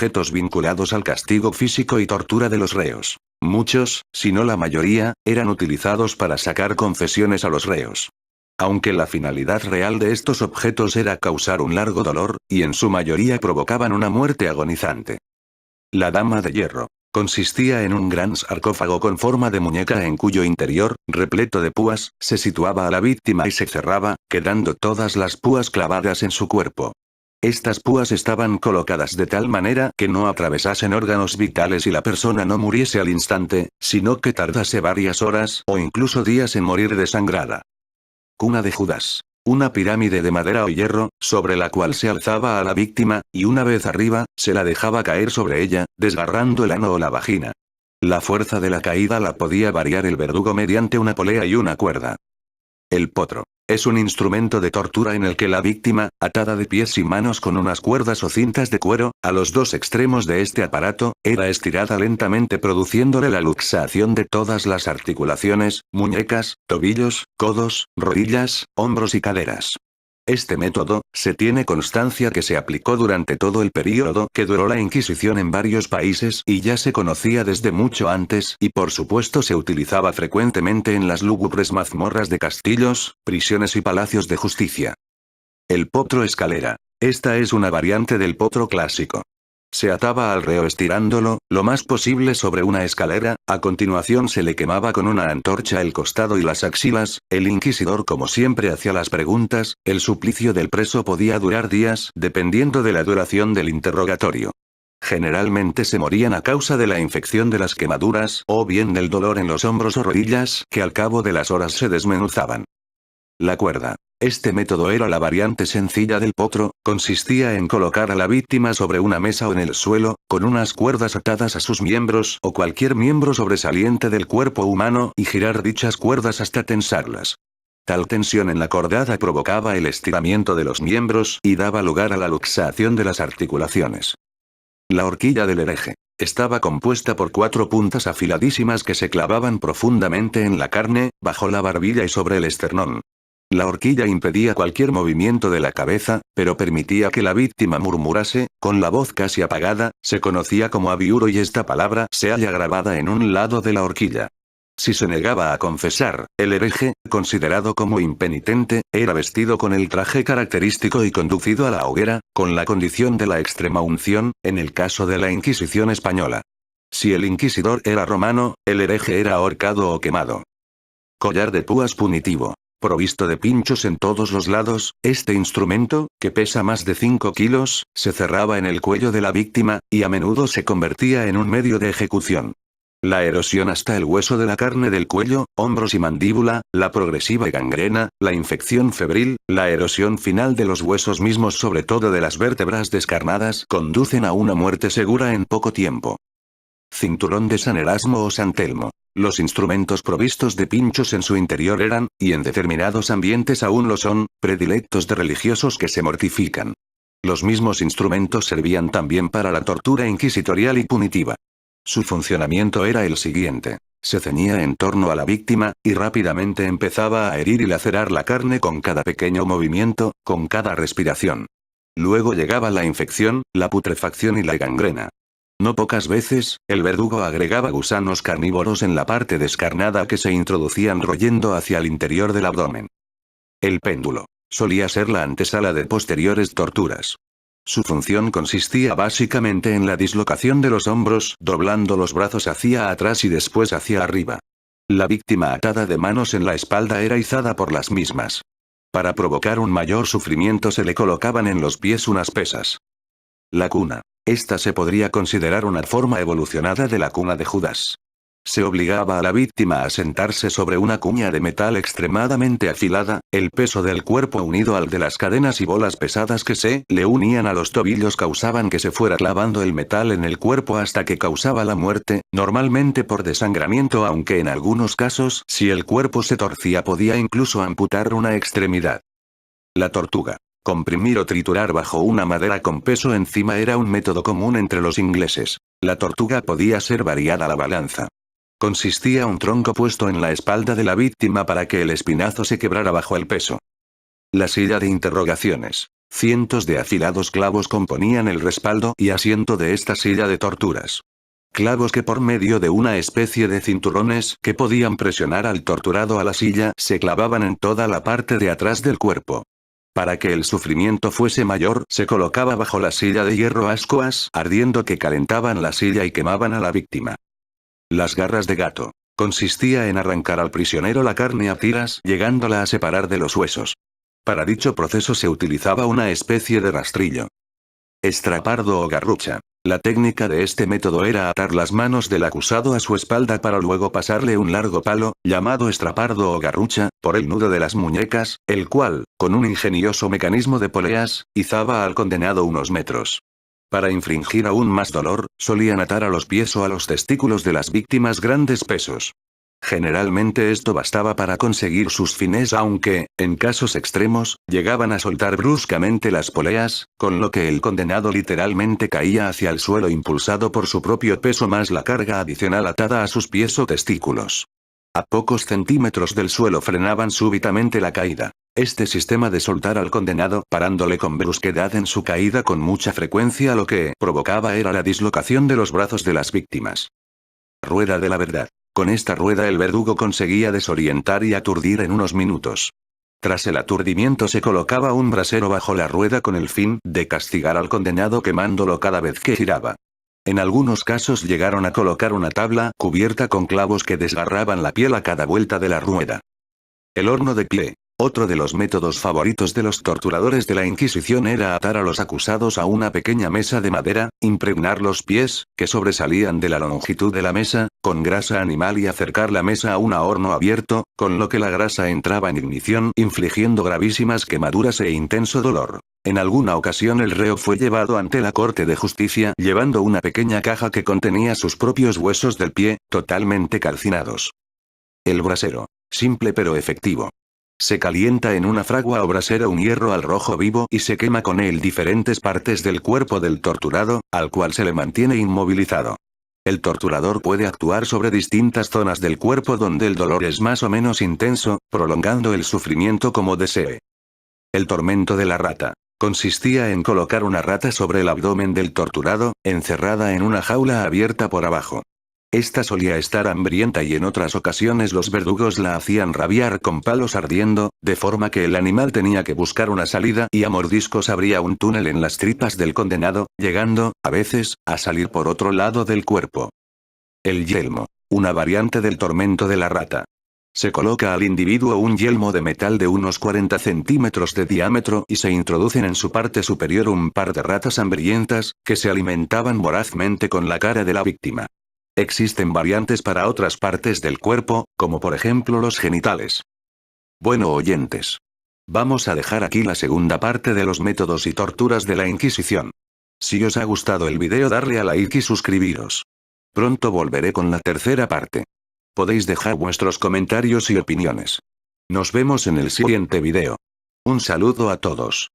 objetos vinculados al castigo físico y tortura de los reos. Muchos, si no la mayoría, eran utilizados para sacar confesiones a los reos. Aunque la finalidad real de estos objetos era causar un largo dolor, y en su mayoría provocaban una muerte agonizante. La dama de hierro. Consistía en un gran sarcófago con forma de muñeca en cuyo interior, repleto de púas, se situaba a la víctima y se cerraba, quedando todas las púas clavadas en su cuerpo. Estas púas estaban colocadas de tal manera que no atravesasen órganos vitales y la persona no muriese al instante, sino que tardase varias horas o incluso días en morir desangrada. Cuna de Judas. Una pirámide de madera o hierro, sobre la cual se alzaba a la víctima, y una vez arriba, se la dejaba caer sobre ella, desgarrando el ano o la vagina. La fuerza de la caída la podía variar el verdugo mediante una polea y una cuerda. El potro. Es un instrumento de tortura en el que la víctima, atada de pies y manos con unas cuerdas o cintas de cuero, a los dos extremos de este aparato, era estirada lentamente produciéndole la luxación de todas las articulaciones, muñecas, tobillos, codos, rodillas, hombros y caderas. Este método, se tiene constancia que se aplicó durante todo el período que duró la Inquisición en varios países y ya se conocía desde mucho antes y por supuesto se utilizaba frecuentemente en las lúgubres mazmorras de castillos, prisiones y palacios de justicia. El potro escalera. Esta es una variante del potro clásico. Se ataba al reo estirándolo, lo más posible sobre una escalera, a continuación se le quemaba con una antorcha el costado y las axilas, el inquisidor como siempre hacía las preguntas, el suplicio del preso podía durar días dependiendo de la duración del interrogatorio. Generalmente se morían a causa de la infección de las quemaduras o bien del dolor en los hombros o rodillas que al cabo de las horas se desmenuzaban. La cuerda. Este método era la variante sencilla del potro, consistía en colocar a la víctima sobre una mesa o en el suelo, con unas cuerdas atadas a sus miembros o cualquier miembro sobresaliente del cuerpo humano y girar dichas cuerdas hasta tensarlas. Tal tensión en la cordada provocaba el estiramiento de los miembros y daba lugar a la luxación de las articulaciones. La horquilla del hereje. Estaba compuesta por 4 puntas afiladísimas que se clavaban profundamente en la carne, bajo la barbilla y sobre el esternón. La horquilla impedía cualquier movimiento de la cabeza, pero permitía que la víctima murmurase, con la voz casi apagada, se conocía como abiuro y esta palabra se halla grabada en un lado de la horquilla. Si se negaba a confesar, el hereje, considerado como impenitente, era vestido con el traje característico y conducido a la hoguera, con la condición de la extrema unción, en el caso de la Inquisición española. Si el inquisidor era romano, el hereje era ahorcado o quemado. Collar de púas punitivo. Provisto de pinchos en todos los lados, este instrumento, que pesa más de 5 kilos, se cerraba en el cuello de la víctima, y a menudo se convertía en un medio de ejecución. La erosión hasta el hueso de la carne del cuello, hombros y mandíbula, la progresiva gangrena, la infección febril, la erosión final de los huesos mismos sobre todo de las vértebras descarnadas conducen a una muerte segura en poco tiempo. Cinturón de San Erasmo o San Telmo. Los instrumentos provistos de pinchos en su interior eran, y en determinados ambientes aún lo son, predilectos de religiosos que se mortifican. Los mismos instrumentos servían también para la tortura inquisitorial y punitiva. Su funcionamiento era el siguiente. Se ceñía en torno a la víctima, y rápidamente empezaba a herir y lacerar la carne con cada pequeño movimiento, con cada respiración. Luego llegaba la infección, la putrefacción y la gangrena. No pocas veces, el verdugo agregaba gusanos carnívoros en la parte descarnada que se introducían royendo hacia el interior del abdomen. El péndulo. Solía ser la antesala de posteriores torturas. Su función consistía básicamente en la dislocación de los hombros, doblando los brazos hacia atrás y después hacia arriba. La víctima atada de manos en la espalda era izada por las mismas. Para provocar un mayor sufrimiento se le colocaban en los pies unas pesas. La cuna. Esta se podría considerar una forma evolucionada de la cuna de Judas. Se obligaba a la víctima a sentarse sobre una cuña de metal extremadamente afilada, el peso del cuerpo unido al de las cadenas y bolas pesadas que se le unían a los tobillos causaban que se fuera clavando el metal en el cuerpo hasta que causaba la muerte, normalmente por desangramiento aunque en algunos casos si el cuerpo se torcía podía incluso amputar una extremidad. La tortuga. Comprimir o triturar bajo una madera con peso encima era un método común entre los ingleses. La tortuga podía ser variada a la balanza. Consistía un tronco puesto en la espalda de la víctima para que el espinazo se quebrara bajo el peso. La silla de interrogaciones. Cientos de afilados clavos componían el respaldo y asiento de esta silla de torturas. Clavos que por medio de una especie de cinturones que podían presionar al torturado a la silla se clavaban en toda la parte de atrás del cuerpo. Para que el sufrimiento fuese mayor, se colocaba bajo la silla de hierro ascuas ardiendo que calentaban la silla y quemaban a la víctima. Las garras de gato. Consistía en arrancar al prisionero la carne a tiras, llegándola a separar de los huesos. Para dicho proceso se utilizaba una especie de rastrillo. Estrapardo o garrucha. La técnica de este método era atar las manos del acusado a su espalda para luego pasarle un largo palo, llamado estrapardo o garrucha, por el nudo de las muñecas, el cual, con un ingenioso mecanismo de poleas, izaba al condenado unos metros. Para infligir aún más dolor, solían atar a los pies o a los testículos de las víctimas grandes pesos. Generalmente esto bastaba para conseguir sus fines, aunque, en casos extremos, llegaban a soltar bruscamente las poleas, con lo que el condenado literalmente caía hacia el suelo impulsado por su propio peso más la carga adicional atada a sus pies o testículos. A pocos centímetros del suelo frenaban súbitamente la caída. Este sistema de soltar al condenado parándole con brusquedad en su caída con mucha frecuencia lo que provocaba era la dislocación de los brazos de las víctimas. Rueda de la verdad. Con esta rueda el verdugo conseguía desorientar y aturdir en unos minutos. Tras el aturdimiento se colocaba un brasero bajo la rueda con el fin de castigar al condenado quemándolo cada vez que giraba. En algunos casos llegaron a colocar una tabla cubierta con clavos que desgarraban la piel a cada vuelta de la rueda. El horno de pie. Otro de los métodos favoritos de los torturadores de la Inquisición era atar a los acusados a una pequeña mesa de madera, impregnar los pies, que sobresalían de la longitud de la mesa, con grasa animal y acercar la mesa a un horno abierto, con lo que la grasa entraba en ignición, infligiendo gravísimas quemaduras e intenso dolor. En alguna ocasión el reo fue llevado ante la Corte de Justicia llevando una pequeña caja que contenía sus propios huesos del pie, totalmente calcinados. El brasero. Simple pero efectivo. Se calienta en una fragua o brasera un hierro al rojo vivo y se quema con él diferentes partes del cuerpo del torturado, al cual se le mantiene inmovilizado. El torturador puede actuar sobre distintas zonas del cuerpo donde el dolor es más o menos intenso, prolongando el sufrimiento como desee. El tormento de la rata. Consistía en colocar una rata sobre el abdomen del torturado, encerrada en una jaula abierta por abajo. Esta solía estar hambrienta y en otras ocasiones los verdugos la hacían rabiar con palos ardiendo, de forma que el animal tenía que buscar una salida y a mordiscos abría un túnel en las tripas del condenado, llegando, a veces, a salir por otro lado del cuerpo. El yelmo. Una variante del tormento de la rata. Se coloca al individuo un yelmo de metal de unos 40 centímetros de diámetro y se introducen en su parte superior un par de ratas hambrientas, que se alimentaban vorazmente con la cara de la víctima. Existen variantes para otras partes del cuerpo, como por ejemplo los genitales. Bueno oyentes. Vamos a dejar aquí la segunda parte de los métodos y torturas de la Inquisición. Si os ha gustado el video darle a like y suscribiros. Pronto volveré con la tercera parte. Podéis dejar vuestros comentarios y opiniones. Nos vemos en el siguiente video. Un saludo a todos.